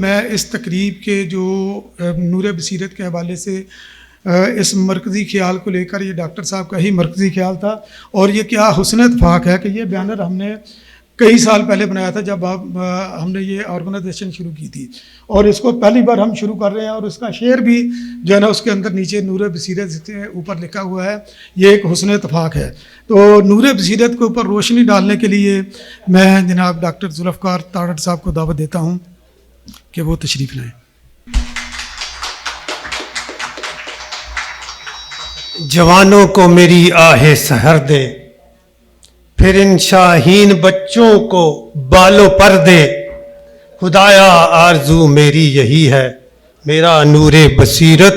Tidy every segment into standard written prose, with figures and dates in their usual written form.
میں اس تقریب کے جو نور بصیرت کے حوالے سے اس مرکزی خیال کو لے کر، یہ ڈاکٹر صاحب کا ہی مرکزی خیال تھا، اور یہ کیا حسن اتفاق ہے کہ یہ بینر ہم نے کئی سال پہلے بنایا تھا جب ہم نے یہ آرگنائزیشن شروع کی تھی، اور اس کو پہلی بار ہم شروع کر رہے ہیں، اور اس کا شعر بھی جو ہے نا اس کے اندر نیچے نور بصیرت سے اوپر لکھا ہوا ہے. یہ ایک حسن اتفاق ہے. تو نور بصیرت کے اوپر روشنی ڈالنے کے لیے میں جناب ڈاکٹر ذوالفقار تارڑ صاحب کو دعوت دیتا ہوں کہ وہ تشریف لائیں. جوانوں کو میری آہ سحر دے، پھر ان شاہین بچوں کو بالوں پر دے. خدایا آرزو میری یہی ہے، میرا نور بصیرت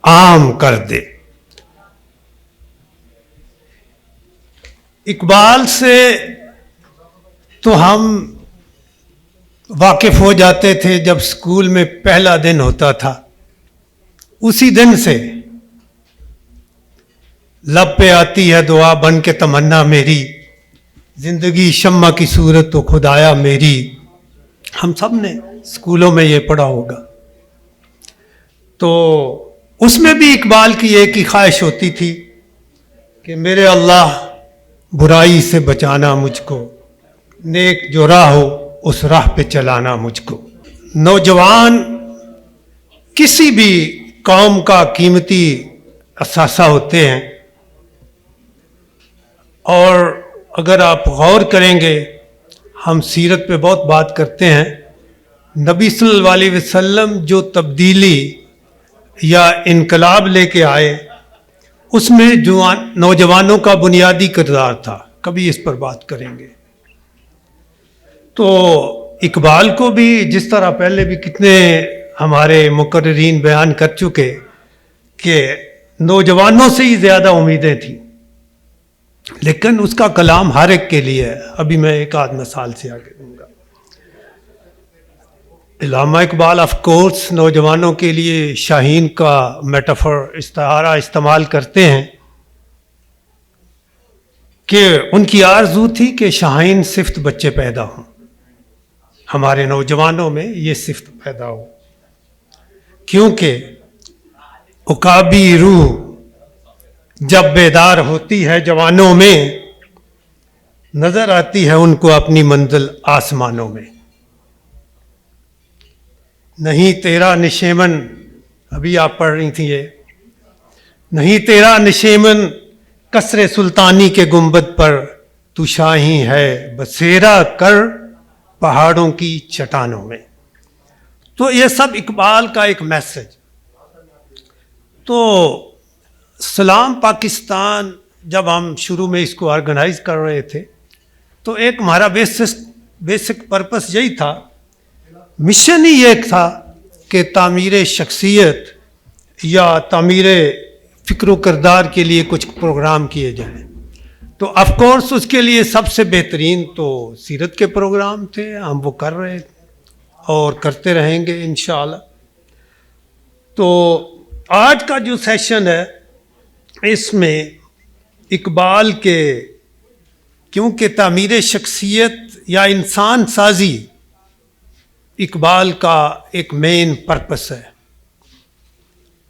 عام کر دے. اقبال سے تو ہم واقف ہو جاتے تھے جب اسکول میں پہلا دن ہوتا تھا. اسی دن سے لب پہ آتی ہے دعا بن کے تمنا میری، زندگی شمع کی صورت تو خدایا میری. ہم سب نے اسکولوں میں یہ پڑھا ہوگا. تو اس میں بھی اقبال کی ایک ہی خواہش ہوتی تھی کہ میرے اللہ برائی سے بچانا مجھ کو، نیک جو راہ ہو اس راہ پہ چلانا مجھ کو. نوجوان کسی بھی قوم کا قیمتی اثاثہ ہوتے ہیں، اور اگر آپ غور کریں گے، ہم سیرت پہ بہت بات کرتے ہیں. نبی صلی اللہ علیہ وسلم جو تبدیلی یا انقلاب لے کے آئے، اس میں نوجوانوں کا بنیادی کردار تھا. کبھی اس پر بات کریں گے. تو اقبال کو بھی جس طرح پہلے بھی کتنے ہمارے مقررین بیان کر چکے کہ نوجوانوں سے ہی زیادہ امیدیں تھیں، لیکن اس کا کلام ہر ایک کے لیے ہے. ابھی میں ایک آدھ مثال سے آگے دوں گا. علامہ اقبال آف کورس نوجوانوں کے لیے شاہین کا میٹافر استعارہ استعمال کرتے ہیں کہ ان کی آرزو تھی کہ شاہین صفت بچے پیدا ہوں، ہمارے نوجوانوں میں یہ صفت پیدا ہو، کیونکہ عقابی روح جب بیدار ہوتی ہے جوانوں میں، نظر آتی ہے ان کو اپنی منزل آسمانوں میں. نہیں تیرا نشیمن، ابھی آپ پڑھ رہی تھیں یہ، نہیں تیرا نشیمن قصر سلطانی کے گنبد پر، تو شاہی ہے بسیرا کر پہاڑوں کی چٹانوں میں. تو یہ سب اقبال کا ایک میسج. تو سلام پاکستان جب ہم شروع میں اس کو آرگنائز کر رہے تھے، تو ایک ہمارا بیسک پرپس یہی تھا، مشن ہی ایک تھا کہ تعمیر شخصیت یا تعمیر فکر و کردار کے لیے کچھ پروگرام کیے جائیں. تو آف کورس اس کے لیے سب سے بہترین تو سیرت کے پروگرام تھے. ہم وہ کر رہے اور کرتے رہیں گے انشاءاللہ. تو آج کا جو سیشن ہے، اس میں اقبال کے، کیونکہ تعمیر شخصیت یا انسان سازی اقبال کا ایک مین پرپس ہے،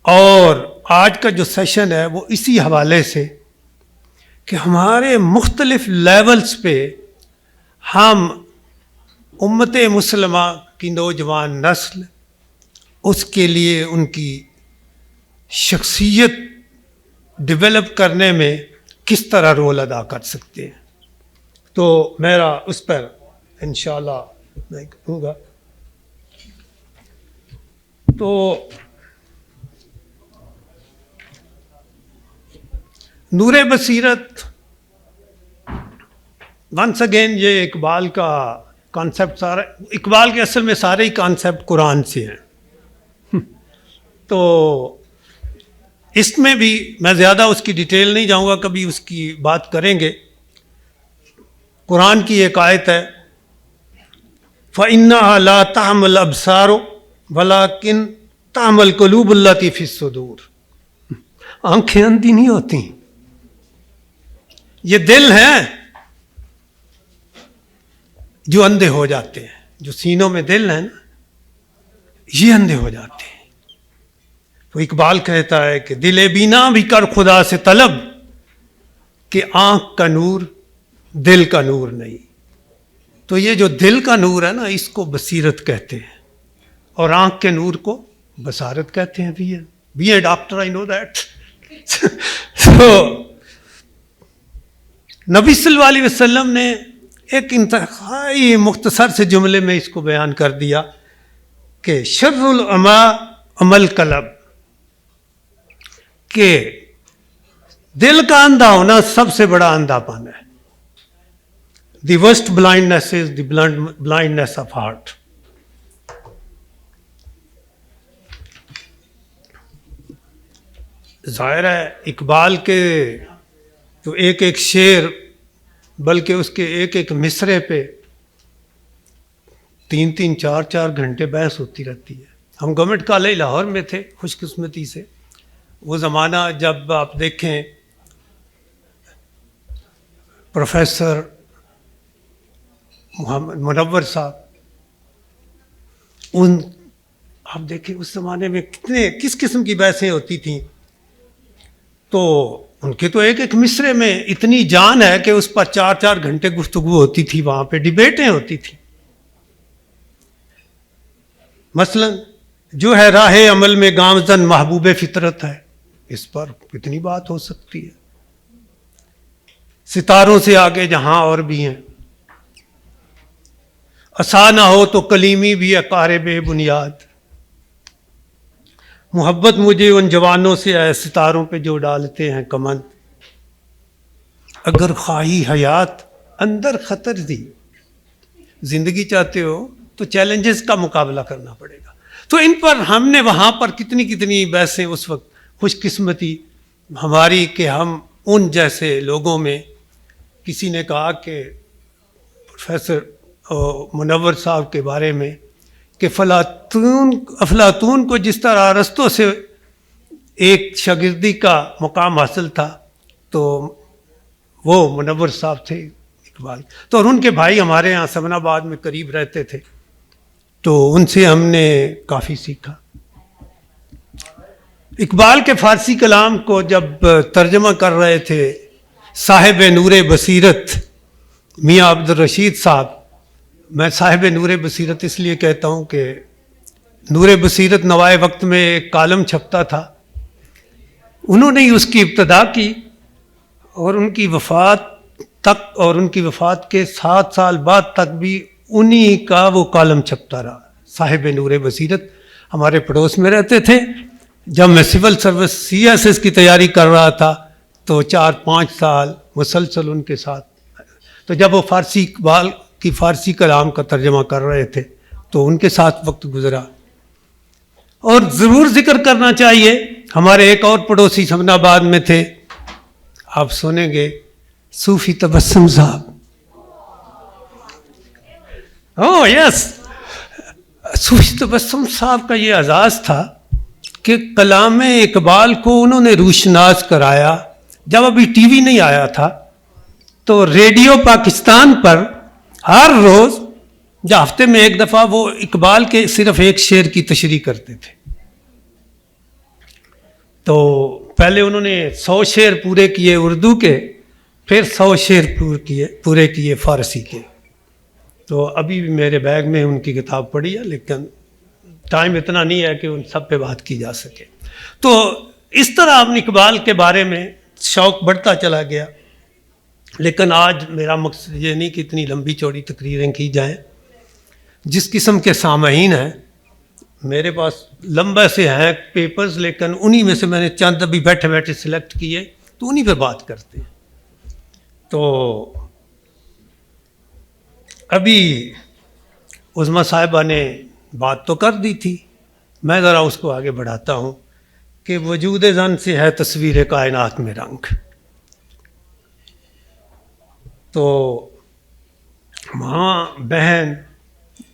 اور آج کا جو سیشن ہے وہ اسی حوالے سے کہ ہمارے مختلف لیولز پہ ہم امت مسلمہ کی نوجوان نسل، اس کے لیے ان کی شخصیت ڈیولپ کرنے میں کس طرح رول ادا کر سکتے ہیں. تو میرا اس پر انشاءاللہ میں کہوں گا. تو نور بصیرت ونس اگین یہ اقبال کا کانسیپٹ سارا، اقبال کے اصل میں سارے ہی کانسیپٹ قرآن سے ہیں. تو اس میں بھی میں زیادہ اس کی ڈیٹیل نہیں جاؤں گا، کبھی اس کی بات کریں گے. قرآن کی ایک آیت ہے، فَإِنَّهَا لَا تَعْمَى الْأَبْصَارُ وَلَكِنْ تَعْمَى الْقُلُوبُ الَّتِي فِي الصُّدُورِ. آنکھیں اندھی نہیں ہوتی، یہ دل ہیں جو اندھے ہو جاتے ہیں. جو سینوں میں دل ہیں نا، یہ اندھے ہو جاتے ہیں. تو اقبال کہتا ہے کہ دل بینا بھی کر خدا سے طلب کہ آنکھ کا نور دل کا نور نہیں. تو یہ جو دل کا نور ہے نا اس کو بصیرت کہتے ہیں اور آنکھ کے نور کو بصارت کہتے ہیں. Be a doctor I know that. تو نبی صلی اللہ علیہ وسلم نے ایک انتہائی مختصر سے جملے میں اس کو بیان کر دیا کہ شر العما عمل قلب، کہ دل کا اندھا ہونا سب سے بڑا اندھا پن ہے. دی worst blindness is the blindness of heart. ظاہر ہے اقبال کے جو ایک ایک شعر بلکہ اس کے ایک ایک مصرے پہ 3-3 4-4 گھنٹے بحث ہوتی رہتی ہے. ہم گورنمنٹ کالج لاہور میں تھے خوش قسمتی سے. وہ زمانہ جب آپ دیکھیں پروفیسر محمد منور صاحب، آپ دیکھیں اس زمانے میں کس قسم کی بحثیں ہوتی تھیں. تو ان کے تو ایک ایک مصرے میں اتنی جان ہے کہ اس پر 4-4 گھنٹے گفتگو ہوتی تھی، وہاں پہ ڈیبیٹیں ہوتی تھیں. مثلا جو ہے راہ عمل میں گامزن محبوب فطرت ہے، اس پر کتنی بات ہو سکتی ہے. ستاروں سے آگے جہاں اور بھی ہیں، عصا نہ ہو تو کلیمی بھی ہے قارب بنیاد. محبت مجھے ان جوانوں سے ہے ستاروں پہ جو ڈالتے ہیں کمند. اگر خواہی حیات اندر خطر دی، زندگی چاہتے ہو تو چیلنجز کا مقابلہ کرنا پڑے گا. تو ان پر ہم نے وہاں پر کتنی بحثیں اس وقت. خوش قسمتی ہماری کہ ہم ان جیسے لوگوں میں، کسی نے کہا کہ پروفیسر منور صاحب کے بارے میں کہ افلاطون کو جس طرح ارسطو سے ایک شاگردی کا مقام حاصل تھا تو وہ منور صاحب تھے اقبال. تو اور ان کے بھائی ہمارے یہاں سمن آباد میں قریب رہتے تھے، تو ان سے ہم نے کافی سیکھا. اقبال کے فارسی کلام کو جب ترجمہ کر رہے تھے صاحب نور بصیرت میاں عبد الرشید صاحب، میں صاحب نور بصیرت اس لیے کہتا ہوں کہ نور بصیرت نوائے وقت میں ایک کالم چھپتا تھا، انہوں نے ہی اس کی ابتدا کی اور ان کی وفات تک اور ان کی وفات کے 7 سال بعد تک بھی انہی کا وہ کالم چھپتا رہا. صاحب نور بصیرت ہمارے پڑوس میں رہتے تھے. جب میں سول سروس CSS کی تیاری کر رہا تھا تو 4-5 سال مسلسل ان کے ساتھ. تو جب وہ فارسی اقبال کی فارسی کلام کا ترجمہ کر رہے تھے تو ان کے ساتھ وقت گزرا. اور ضرور ذکر کرنا چاہیے ہمارے ایک اور پڑوسی سمن آباد میں تھے، آپ سنیں گے، صوفی تبسم صاحب. یس، صوفی تبسم صاحب کا یہ اعزاز تھا کہ کلام اقبال کو انہوں نے روشناس کرایا. جب ابھی ٹی وی نہیں آیا تھا تو ریڈیو پاکستان پر ہر روز یا ہفتے میں ایک دفعہ وہ اقبال کے صرف ایک شعر کی تشریح کرتے تھے. تو پہلے انہوں نے 100 شعر پورے کیے اردو کے، پھر 100 شعر پورے کیے فارسی کے. تو ابھی بھی میرے بیگ میں ان کی کتاب پڑھی ہے، لیکن ٹائم اتنا نہیں ہے کہ ان سب پہ بات کی جا سکے. تو اس طرح اپنے اقبال کے بارے میں شوق بڑھتا چلا گیا. لیکن آج میرا مقصد یہ نہیں کہ اتنی لمبی چوڑی تقریریں کی جائیں. جس قسم کے سامعین ہیں میرے پاس لمبے سے ہیں پیپرز، لیکن انہی میں سے میں نے چند ابھی بیٹھے بیٹھے سلیکٹ کیے تو انہی پہ بات کرتے ہیں. تو ابھی عظمیٰ صاحبہ نے بات تو کر دی تھی، میں ذرا اس کو آگے بڑھاتا ہوں کہ وجود زن سے ہے تصویر کائنات میں رنگ. تو ماں بہن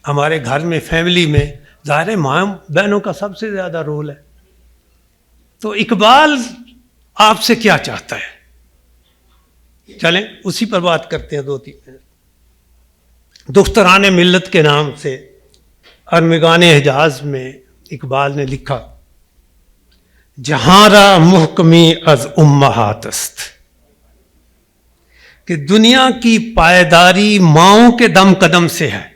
ہمارے گھر میں فیملی میں ظاہر ہے ماں بہنوں کا سب سے زیادہ رول ہے. تو اقبال آپ سے کیا چاہتا ہے، چلیں اسی پر بات کرتے ہیں 2-3 منٹ. دختران ملت کے نام سے ارمغان حجاز میں اقبال نے لکھا جہاں را محکمی از امہات است، کہ دنیا کی پائیداری ماؤں کے دم قدم سے ہے،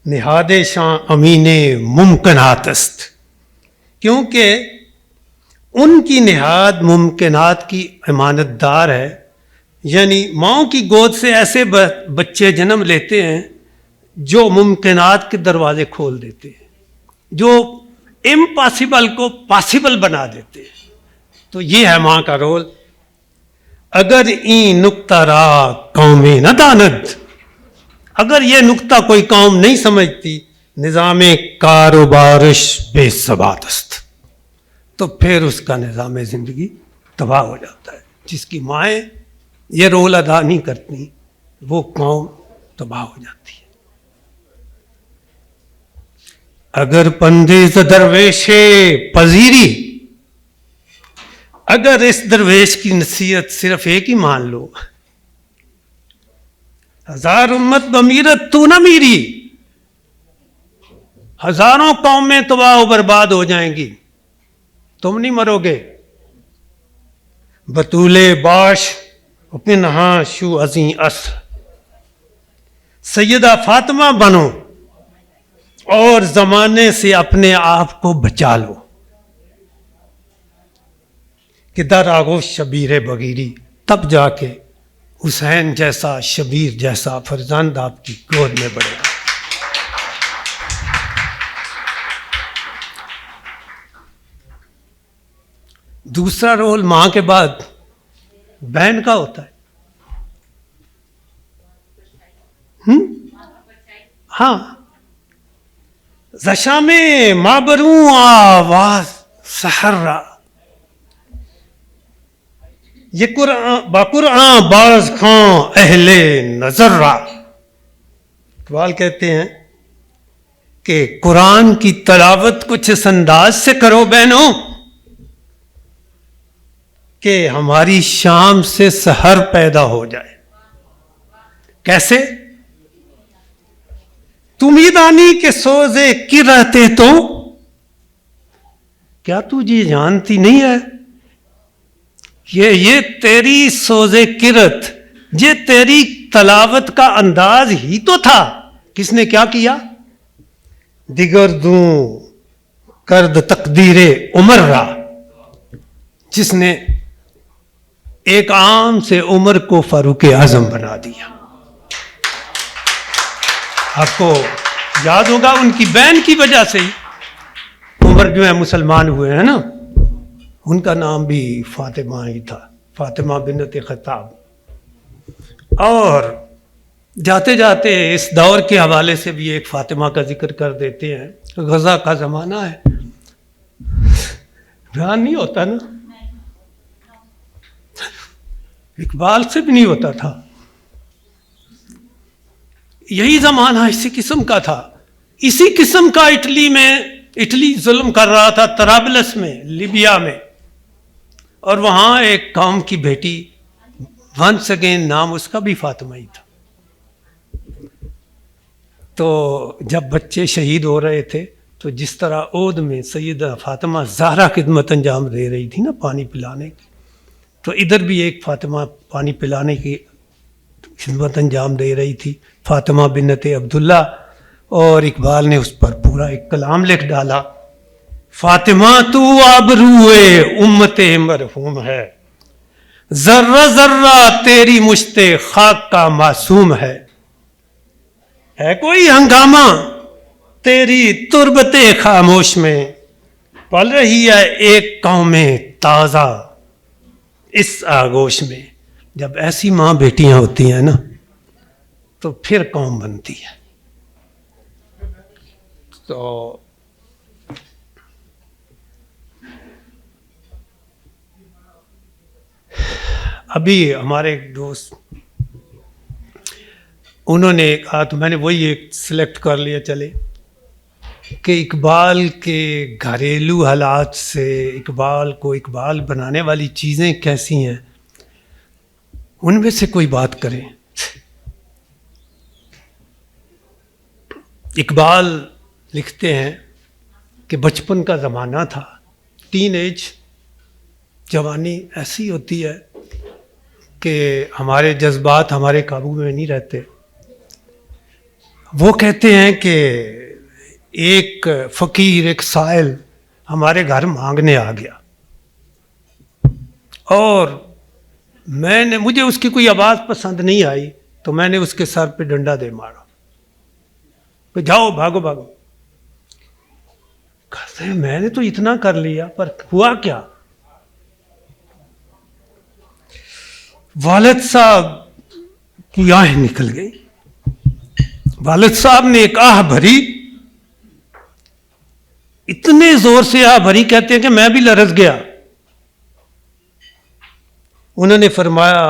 نہاد شاں امین ممکنات است، کیونکہ ان کی نہاد ممکنات کی امانت دار ہے، یعنی ماؤں کی گود سے ایسے بچے جنم لیتے ہیں جو ممکنات کے دروازے کھول دیتے ہیں، جو امپاسبل کو پاسبل بنا دیتے ہیں۔ تو یہ ہے ماں کا رول۔ اگر این نکتہ را قوم نہ داند، اگر یہ نکتہ کوئی قوم نہیں سمجھتی، نظام کاروبارش بے ثبات است، تو پھر اس کا نظام زندگی تباہ ہو جاتا ہے۔ جس کی مائیں یہ رول ادا نہیں کرتی وہ قوم تباہ ہو جاتی ہے۔ اگر پندیز درویش پذیری، اگر اس درویش کی نصیحت صرف ایک ہی مان لو، ہزار امت بمیرت تو نہ میری، ہزاروں قومیں تباہ و برباد ہو جائیں گی، تم نہیں مرو گے۔ بطول باش پنہا شو ازیں اصر، سیدہ فاطمہ بنو اور زمانے سے اپنے آپ کو بچا لو، کہ در آغوش شبیر بغیری، تب جا کے حسین جیسا شبیر جیسا فرزند آپ کی گود میں بڑھے گا۔ دوسرا رول ماں کے بعد بہن کا ہوتا ہے۔ ہاں، زشام مابروں آواز سحر را، یہ قرآن باز خاں اہل نظر را۔ اقبال کہتے ہیں کہ قرآن کی تلاوت کچھ اس انداز سے کرو بہنوں کہ ہماری شام سے سحر پیدا ہو جائے۔ کیسے؟ تم ہی دانی کے سوزے کی رہتے تو، کیا تجھے جانتی نہیں ہے کہ یہ تیری سوزے کرت، یہ تیری تلاوت کا انداز ہی تو تھا۔ کس نے کیا کیا؟ دیگر دوں کرد تقدیر عمر را، جس نے ایک عام سے عمر کو فاروق اعظم بنا دیا۔ آپ کو یاد ہوگا ان کی بہن کی وجہ سے ہی عمر جو ہے مسلمان ہوئے ہیں نا، ان کا نام بھی فاطمہ ہی تھا، فاطمہ بنت خطاب۔ اور جاتے جاتے اس دور کے حوالے سے بھی ایک فاطمہ کا ذکر کر دیتے ہیں۔ غزہ کا زمانہ ہے، بیان نہیں ہوتا نا، اقبال سے بھی نہیں ہوتا تھا۔ یہی زمانہ اسی قسم کا تھا، اسی قسم کا اٹلی ظلم کر رہا تھا، طرابلس میں، لیبیا میں، اور وہاں ایک قوم کی بیٹی، ونس اگین نام اس کا بھی فاطمہ ہی تھا۔ تو جب بچے شہید ہو رہے تھے تو جس طرح عود میں سیدہ فاطمہ زہرا خدمت انجام دے رہی تھی نا پانی پلانے کی، تو ادھر بھی ایک فاطمہ پانی پلانے کی خدمت انجام دے رہی تھی، فاطمہ بنت عبداللہ۔ اور اقبال نے اس پر پورا ایک کلام لکھ ڈالا، فاطمہ تو آبروئے امت مرحوم ہے، ذرہ ذرہ تیری مشت خاک کا معصوم ہے کوئی ہنگامہ تیری تربت خاموش میں، پل رہی ہے ایک قوم تازہ اس آغوش میں۔ جب ایسی ماں بیٹیاں ہوتی ہیں نا تو پھر قوم بنتی ہے۔ تو ابھی ہمارے ایک دوست انہوں نے کہا، تو میں نے وہی ایک سلیکٹ کر لیا چلے، کہ اقبال کے گھریلو حالات سے اقبال کو اقبال بنانے والی چیزیں کیسی ہیں، ان میں سے کوئی بات کریں۔ اقبال لکھتے ہیں کہ بچپن کا زمانہ تھا، ٹین ایج، جوانی ایسی ہوتی ہے کہ ہمارے جذبات ہمارے قابو میں نہیں رہتے. وہ کہتے ہیں کہ ایک فقیر، ایک سائل ہمارے گھر مانگنے آ گیا، اور مجھے اس کی کوئی آواز پسند نہیں آئی تو میں نے اس کے سر پہ ڈنڈا دے مارا کہ جاؤ بھاگو بھاگو. کہتے ہیں میں نے تو اتنا کر لیا، پر ہوا کیا؟ والد صاحب کی آہ نکل گئی. والد صاحب نے ایک آہ بھری، اتنے زور سے آہ بھری، کہتے ہیں کہ میں بھی لرز گیا. انہوں نے فرمایا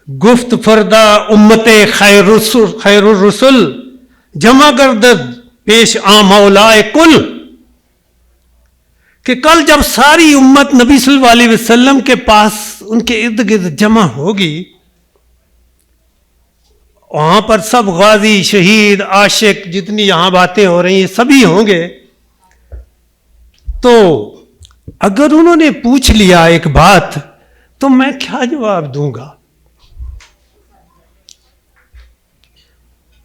گفت فردا امت خیر الرسل جمع گردد پیش آ مولائے کل، کہ کل جب ساری امت نبی صلی اللہ علیہ وسلم کے پاس ان کے ارد گرد جمع ہوگی، وہاں پر سب غازی، شہید، عاشق، جتنی یہاں باتیں ہو رہی ہیں سبھی ہوں گے. تو اگر انہوں نے پوچھ لیا ایک بات تو میں کیا جواب دوں گا؟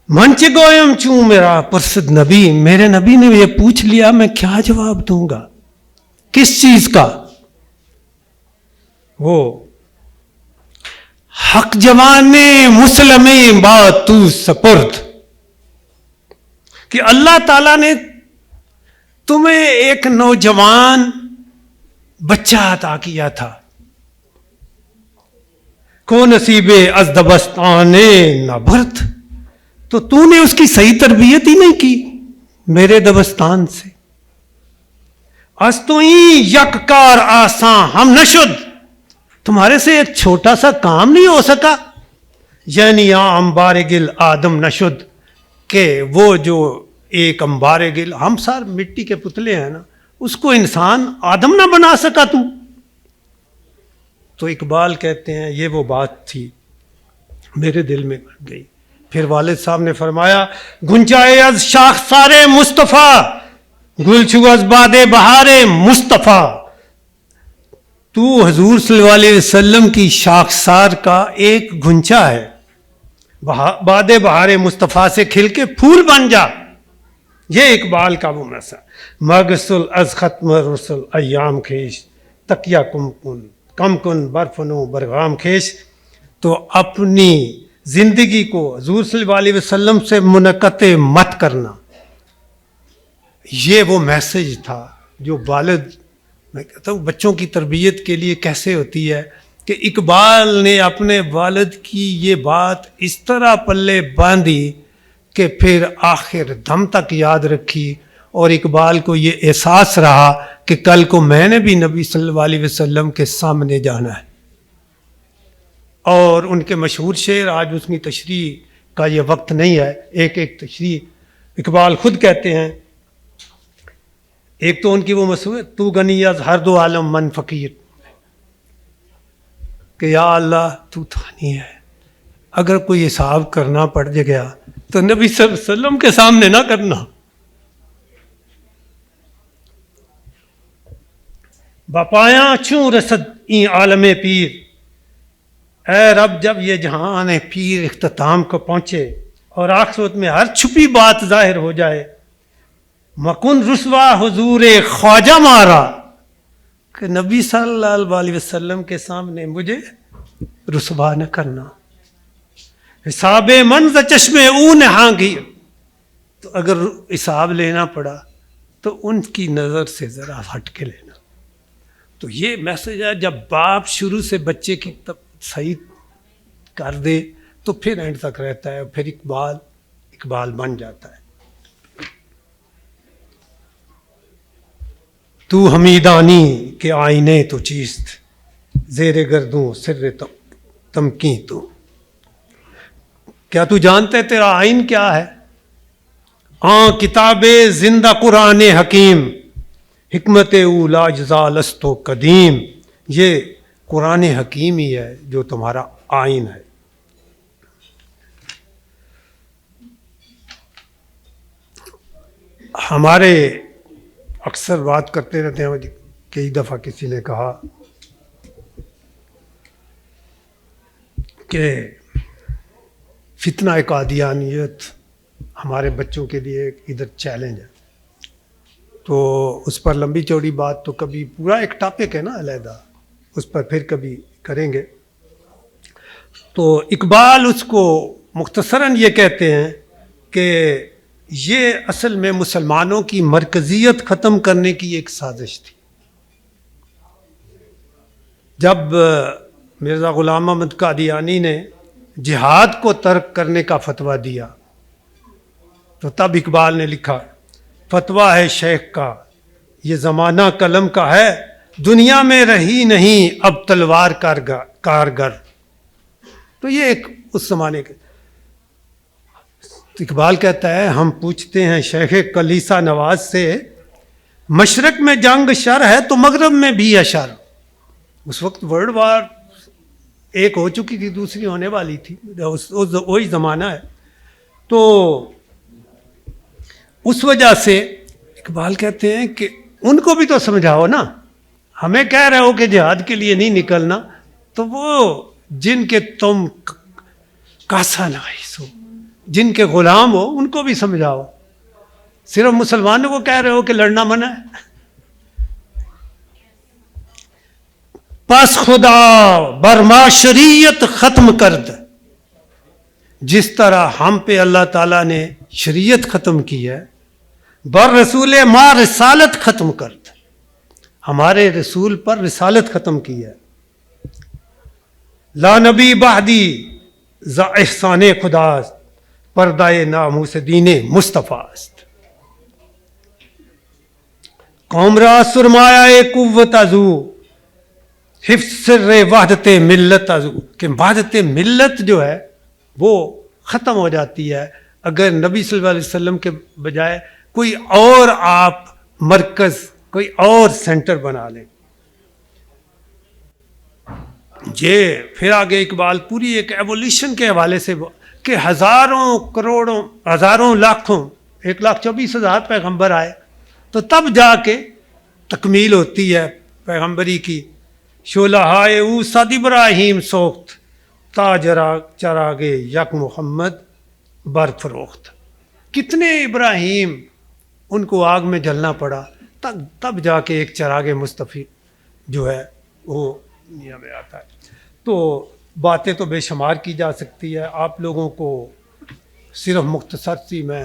منچ گویم چوں میرا پرسد نبی، میرے نبی نے یہ پوچھ لیا، میں کیا جواب دوں گا؟ کس چیز کا؟ وہ حق جوان مسلمیں بات تو سپرد، کہ اللہ تعالیٰ نے تمہیں ایک نوجوان بچہ عطا کیا تھا، کو نصیب از دبستان نہ برت، تو نے اس کی صحیح تربیت ہی نہیں کی میرے دبستان سے. از تو یک کار آساں ہم نشد، تمہارے سے ایک چھوٹا سا کام نہیں ہو سکا. یعنی انبار گل آدم نشد، کہ وہ جو ایک انبار گل، ہم سار مٹی کے پتلے ہیں نا، اس کو انسان آدم نہ بنا سکا تو. تو اقبال کہتے ہیں یہ وہ بات تھی میرے دل میں گھٹ گئی. پھر والد صاحب نے فرمایا گنجائے از شاخ سارے مصطفیٰ گل چھو از باد بہار مصطفیٰ، تو حضور صلی اللہ علیہ وسلم کی شاخسار کا ایک گھنچا ہے، باد بہار مصطفیٰ سے کھل کے پھول بن جا. یہ اقبال کا وہ مسا مغسل از ختم رسل ایام خیش تکیا کم کن برفنو برغام خیش. تو اپنی زندگی کو حضور صلی اللہ علیہ وسلم سے منقطع مت کرنا، یہ وہ میسج تھا جو والد، میں کہتا ہوں بچوں کی تربیت کے لیے کیسے ہوتی ہے، کہ اقبال نے اپنے والد کی یہ بات اس طرح پلے باندھی کہ پھر آخر دم تک یاد رکھی، اور اقبال کو یہ احساس رہا کہ کل کو میں نے بھی نبی صلی اللہ علیہ وسلم کے سامنے جانا ہے. اور ان کے مشہور شعر، آج اس کی تشریح کا یہ وقت نہیں ہے، ایک ایک تشریح اقبال خود کہتے ہیں. ایک تو ان کی وہ مشہور تو غنی از ہر دو عالم من فقیر، کہ یا اللہ تو غنی ہے، اگر کوئی حساب کرنا پڑ گیا تو نبی صلی اللہ علیہ وسلم کے سامنے نہ کرنا. باپایا چوں رسد این عالم پیر، اے رب جب یہ جہان پیر اختتام کو پہنچے اور آخرت میں ہر چھپی بات ظاہر ہو جائے، مکن رسوا حضور خواجہ مارا، کہ نبی صلی اللہ علیہ وسلم کے سامنے مجھے رسوا نہ کرنا. حساب منز چشم او نہانگی، تو اگر حساب لینا پڑا تو ان کی نظر سے ذرا ہٹ کے لینا. تو یہ میسج ہے، جب باپ شروع سے بچے کی صحیح کر دے تو پھر اینڈ تک رہتا ہے، پھر اقبال بن جاتا ہے. تو حمیدانی کے آئینے تو چیست، زیر گردوں سر تمکی تو. کیا تو جانتا ہے تیرا آئین کیا ہے؟ کتاب زندہ قرآن حکیم، حکمت اولا جزال است و قدیم. یہ قرآن حکیم ہی ہے جو تمہارا آئین ہے. ہمارے اکثر بات کرتے رہتے ہیں. کئی دفعہ کسی نے کہا کہ فتنہ قادیانیت ہمارے بچوں کے لیے ایک ادھر چیلنج ہے. تو اس پر لمبی چوڑی بات تو کبھی پورا ایک ٹاپک ہے نا علیحدہ, اس پر پھر کبھی کریں گے. تو اقبال اس کو مختصراً یہ کہتے ہیں کہ یہ اصل میں مسلمانوں کی مرکزیت ختم کرنے کی ایک سازش تھی. جب مرزا غلام احمد قادیانی نے جہاد کو ترک کرنے کا فتویٰ دیا تو تب اقبال نے لکھا, فتویٰ ہے شیخ کا یہ زمانہ قلم کا ہے, دنیا میں رہی نہیں اب تلوار کارگر. تو یہ ایک اس زمانے کے اقبال کہتا ہے, ہم پوچھتے ہیں شیخ کلیسا نواز سے, مشرق میں جنگ شر ہے تو مغرب میں بھی ہے شر. اس وقت ورلڈ وار ایک ہو چکی تھی, دوسری ہونے والی تھی, وہی زمانہ ہے. تو اس وجہ سے اقبال کہتے ہیں کہ ان کو بھی تو سمجھاؤ نا, ہمیں کہہ رہے ہو کہ جہاد کے لیے نہیں نکلنا, تو وہ جن کے تم کاسا نائس ہو, جن کے غلام ہو, ان کو بھی سمجھاؤ. صرف مسلمانوں کو کہہ رہے ہو کہ لڑنا منع ہے. پس خدا برما شریعت ختم کر دے, جس طرح ہم پہ اللہ تعالیٰ نے شریعت ختم کی ہے, بر رسول ما رسالت ختم کر دے, ہمارے رسول پر رسالت ختم کی ہے. لا نبی بعدی ز احسان خدا پردہ ناموس دین مصطفیٰ است. قوم را سرمایہ قوت ازو حفظ سر وحدت ملت ازو, کہ وحدت ملت جو ہے وہ ختم ہو جاتی ہے اگر نبی صلی اللہ علیہ وسلم کے بجائے کوئی اور آپ مرکز, کوئی اور سینٹر بنا لیں. یہ پھر آگے اقبال پوری ایک ایولیوشن کے حوالے سے کہ ہزاروں کروڑوں ہزاروں لاکھوں 1,24,000 پیغمبر آئے تو تب جا کے تکمیل ہوتی ہے پیغمبری کی. شعلہ ہائے او صد ابراہیم سوخت تا چراغے یک محمد بر فروخت. کتنے ابراہیم ان کو آگ میں جلنا پڑا, تب جا کے ایک چراغ مصطفی جو ہے وہ دنیا میں آتا ہے. تو باتیں تو بے شمار کی جا سکتی ہے. آپ لوگوں کو صرف مختصر سی میں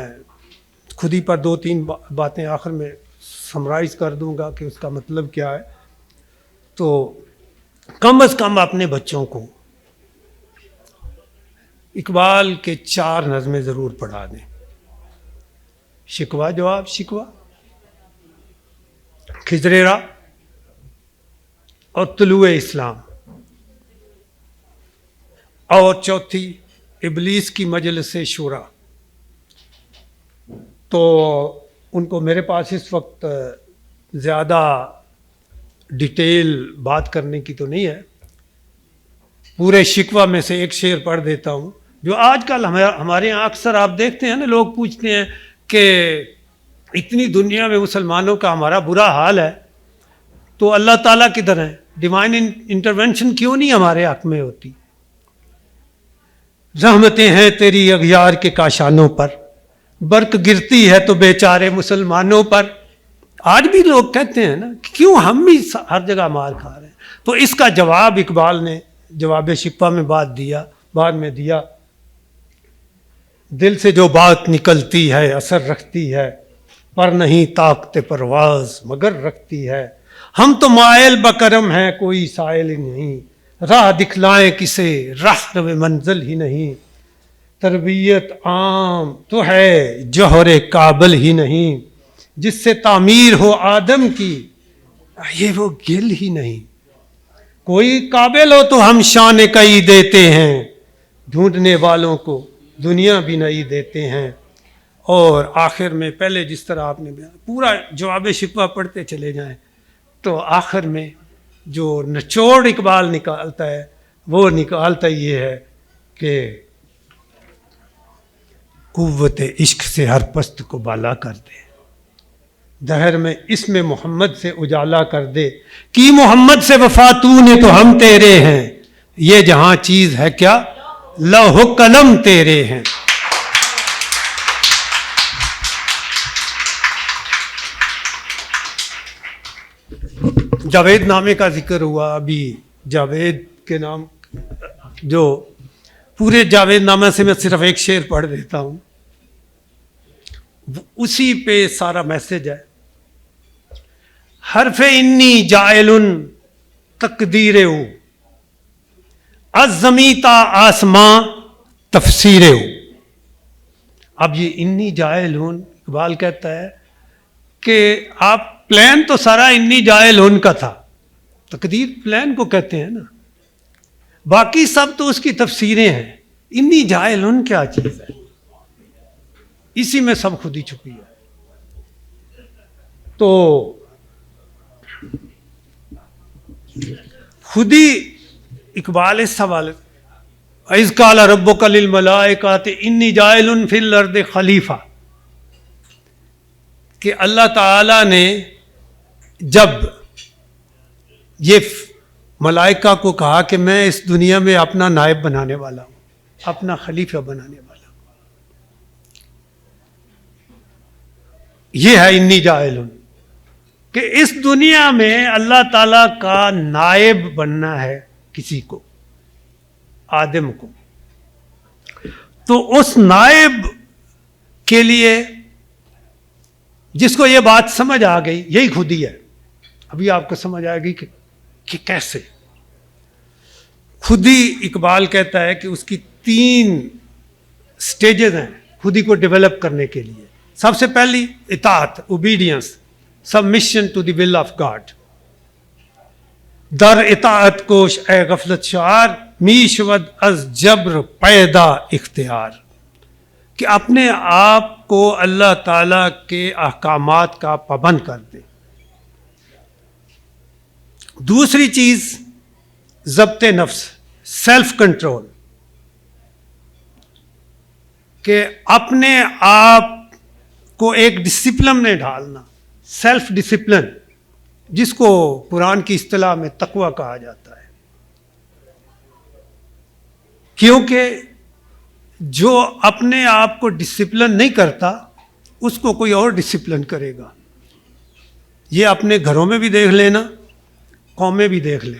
خود ہی پر 2-3 باتیں آخر میں سمرائز کر دوں گا کہ اس کا مطلب کیا ہے. تو کم از کم اپنے بچوں کو اقبال کے 4 نظمیں ضرور پڑھا دیں. شکوہ جواب شکوہ, خضر راہ اور طلوع اسلام, اور چوتھی ابلیس کی مجلس شورا. تو ان کو میرے پاس اس وقت زیادہ ڈیٹیل بات کرنے کی تو نہیں ہے. پورے شکوہ میں سے ایک شعر پڑھ دیتا ہوں جو آج کل ہمارے یہاں اکثر آپ دیکھتے ہیں نا, لوگ پوچھتے ہیں کہ اتنی دنیا میں مسلمانوں کا ہمارا برا حال ہے تو اللہ تعالیٰ کدھر ہے, ڈیوائن انٹرونشن کیوں نہیں ہمارے حق میں ہوتی. رحمتیں ہیں تیری اغیار کے کاشانوں پر, برق گرتی ہے تو بیچارے مسلمانوں پر. آج بھی لوگ کہتے ہیں نا کیوں ہم بھی ہر جگہ مار کھا رہے ہیں. تو اس کا جواب اقبال نے جواب شکوہ میں بعد میں دیا. دل سے جو بات نکلتی ہے اثر رکھتی ہے, پر نہیں طاقت پرواز مگر رکھتی ہے. ہم تو مائل بکرم ہیں کوئی سائل ہی نہیں, راہ دکھلائیں کسے راہ منزل ہی نہیں. تربیت عام تو ہے جوہر قابل ہی نہیں, جس سے تعمیر ہو آدم کی یہ وہ گل ہی نہیں. کوئی قابل ہو تو ہم شان کئی دیتے ہیں, ڈھونڈنے والوں کو دنیا بھی نہیں دیتے ہیں. اور آخر میں پہلے جس طرح آپ نے پورا جواب شکوہ پڑھتے چلے جائیں تو آخر میں جو نچوڑ اقبال نکالتا ہے وہ نکالتا یہ ہے کہ قوت عشق سے ہر پست کو بالا کر دے, دہر میں اسم محمد سے اجالا کر دے، کی محمد سے وفا تو نے تو ہم تیرے ہیں، یہ جہاں چیز ہے کیا لوح و قلم تیرے ہیں۔ جاوید نامے کا ذکر ہوا ابھی، جاوید کے نام جو پورے جاوید نامہ سے میں صرف ایک شعر پڑھ دیتا ہوں، اسی پہ سارا میسج ہے۔ حرف انی جائل تقدیر ہو، از زمیں تا آسماں تفسیر ہو۔ اب یہ انی جائل اقبال کہتا ہے کہ آپ پلان تو سارا انی جائل کا تھا، تقدیر پلان کو کہتے ہیں نا، باقی سب تو اس کی تفسیریں ہیں، انی جائل کیا چیز ہے، اسی میں سب خود ہی چھپی ہے۔ تو خود ہی اقبال اس حوالے اذ قال ربک للملائکۃ انی جاعل فی الارض خلیفہ، کہ اللہ تعالی نے جب یہ ملائکہ کو کہا کہ میں اس دنیا میں اپنا نائب بنانے والا ہوں، اپنا خلیفہ بنانے والا ہوں، یہ ہے انی جاعل، کہ اس دنیا میں اللہ تعالیٰ کا نائب بننا ہے کسی کو، آدم کو، تو اس نائب کے لیے جس کو یہ بات سمجھ آ گئی، یہی خود ہی ہے، ابھی آپ کو سمجھ آئے گی کہ کیسے۔ خود ہی اقبال کہتا ہے کہ اس کی 3 سٹیجز ہیں خود ہی کو ڈیولپ کرنے کے لیے۔ سب سے پہلی اطاعت، obedience, submission to the will of God. در اطاعت کوش اے غفلت شعار، می شود از جبر پیدا اختیار، کہ اپنے آپ کو اللہ تعالیٰ کے احکامات کا پابند کر دے۔ دوسری چیز ضبط نفس، سیلف کنٹرول، کہ اپنے آپ کو ایک ڈسپلن میں ڈھالنا، سیلف ڈسپلن، جس کو قرآن کی اصطلاح میں تقویٰ کہا جاتا ہے، کیونکہ جو اپنے آپ کو ڈسپلن نہیں کرتا اس کو کوئی اور ڈسپلن کرے گا۔ یہ اپنے گھروں میں بھی دیکھ لینا، قوم میں بھی دیکھ لیں،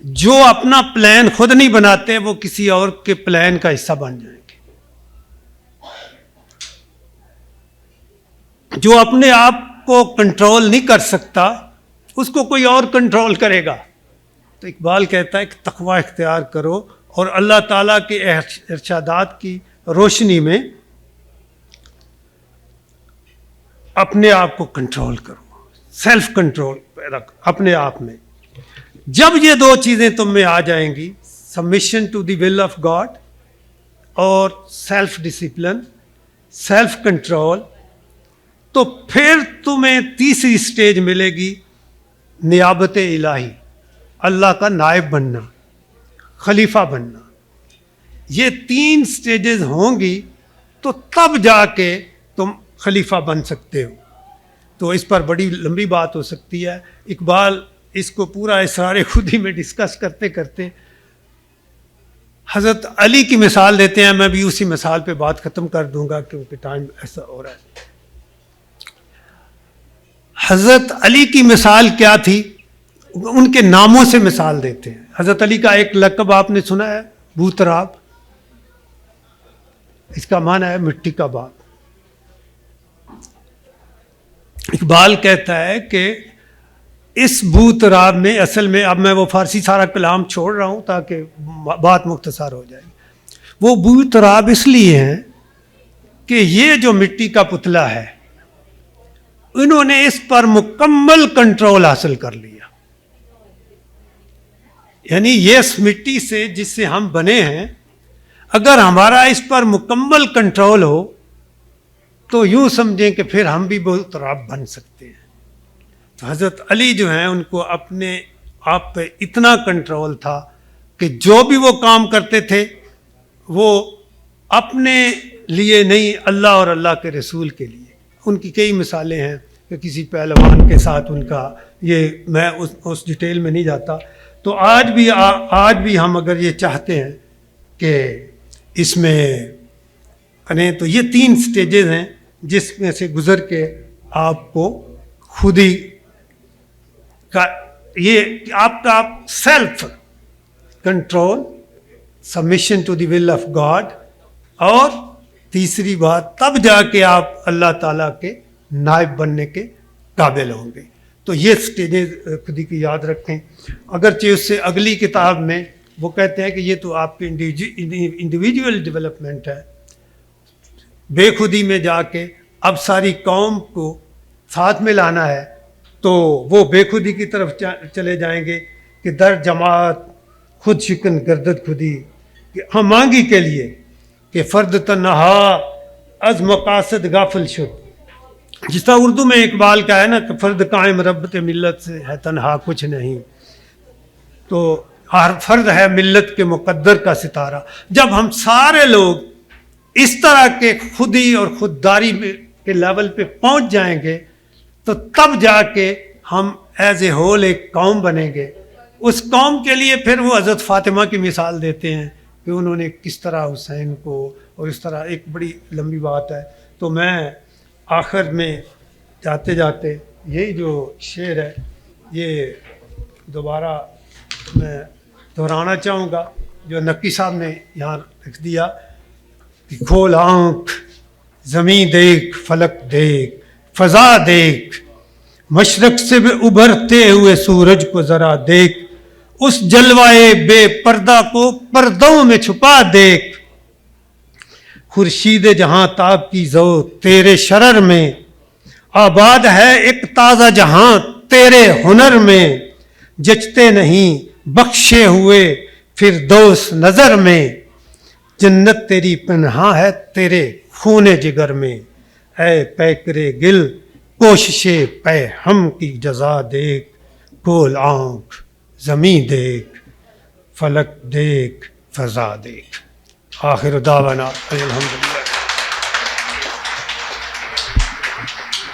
جو اپنا پلان خود نہیں بناتے وہ کسی اور کے پلان کا حصہ بن جائیں گے۔ جو اپنے آپ کو کنٹرول نہیں کر سکتا اس کو کوئی اور کنٹرول کرے گا۔ تو اقبال کہتا ہے کہ تقوی اختیار کرو اور اللہ تعالیٰ کے ارشادات کی روشنی میں اپنے آپ کو کنٹرول کرو، سیلف کنٹرول پیدا کرو اپنے آپ میں۔ جب یہ 2 چیزیں تم میں آ جائیں گی، submission to the will of God اور سیلف ڈسپلن، سیلف کنٹرول، تو پھر تمہیں تیسری سٹیج ملے گی، نیابت الہی، اللہ کا نائب بننا، خلیفہ بننا۔ یہ 3 سٹیجز ہوں گی تو تب جا کے تم خلیفہ بن سکتے ہو۔ تو اس پر بڑی لمبی بات ہو سکتی ہے۔ اقبال اس کو پورا اسرار خودی میں ڈسکس کرتے کرتے حضرت علی کی مثال دیتے ہیں، میں بھی اسی مثال پہ بات ختم کر دوں گا کیونکہ ٹائم ایسا ہو رہا ہے۔ حضرت علی کی مثال کیا تھی؟ ان کے ناموں سے مثال دیتے ہیں۔ حضرت علی کا ایک لقب آپ نے سنا ہے، بوتراب، اس کا معنی ہے مٹی کا باپ۔ اقبال کہتا ہے کہ اس بوتراب میں، اصل میں اب میں وہ فارسی سارا کلام چھوڑ رہا ہوں تاکہ بات مختصر ہو جائے، وہ بوتراب اس لیے ہیں کہ یہ جو مٹی کا پتلا ہے انہوں نے اس پر مکمل کنٹرول حاصل کر لیا۔ یعنی یہ اس مٹی سے جس سے ہم بنے ہیں، اگر ہمارا اس پر مکمل کنٹرول ہو تو یوں سمجھیں کہ پھر ہم بھی بوتراب بن سکتے ہیں۔ تو حضرت علی جو ہیں ان کو اپنے آپ پہ اتنا کنٹرول تھا کہ جو بھی وہ کام کرتے تھے وہ اپنے لیے نہیں، اللہ اور اللہ کے رسول کے لیے، ان کی کئی مثالیں ہیں کہ کسی پہلوان کے ساتھ ان کا یہ، میں اس ڈیٹیل میں نہیں جاتا. تو آج بھی ہم اگر یہ چاہتے ہیں کہ اس میں کریں تو یہ 3 سٹیجز ہیں جس میں سے گزر کے آپ کو خود ہی کا یہ آپ کا self control, submission to the will of God, اور تیسری بات تب جا کے آپ اللہ تعالیٰ کے نائب بننے کے قابل ہوں گے. تو یہ سٹیجز خودی کی یاد رکھیں. اگرچہ اس سے اگلی کتاب میں وہ کہتے ہیں کہ یہ تو آپ کے انڈیویجول ڈیولپمنٹ ہے. بے خودی میں جا کے اب ساری قوم کو ساتھ میں لانا ہے تو وہ بے خودی کی طرف چلے جائیں گے کہ در جماعت خود شکن گردد خودی، کہ ہم مانگی کے لیے کہ فرد تنہا از مقاصد غافل شد. جس طرح اردو میں اقبال کا ہے نا کہ فرد قائم ربط ملت سے ہے تنہا کچھ نہیں، تو ہر فرد ہے ملت کے مقدر کا ستارہ. جب ہم سارے لوگ اس طرح کے خودی اور خودداری کے لیول پہ پہنچ جائیں گے تو تب جا کے ہم ایز اے ہول ایک قوم بنیں گے. اس قوم کے لیے پھر وہ حضرت فاطمہ کی مثال دیتے ہیں کہ انہوں نے کس طرح حسین کو، اور اس طرح ایک بڑی لمبی بات ہے. تو میں آخر میں جاتے جاتے یہی جو شعر ہے یہ دوبارہ میں دہرانا چاہوں گا جو نقی صاحب نے یہاں لکھ دیا کہ کھول آنکھ زمین دیکھ، فلک دیکھ، فضا دیکھ، مشرق سے بھی ابھرتے ہوئے سورج کو ذرا دیکھ، اس جلوائے بے پردہ کو پردوں میں چھپا دیکھ، خورشید جہاں تاب کی ذو تیرے شرر میں، آباد ہے ایک تازہ جہاں تیرے ہنر میں، جچتے نہیں بخشے ہوئے فردوس نظر میں، جنت تیری پنہاں ہے تیرے خون جگر میں، اے پیکرے گل کوشش پے ہم کی جزا دیکھ، کھول آنکھ زمیں دیکھ، فلک دیکھ، فضا دیکھ. آخر دعوانا الحمدللہ.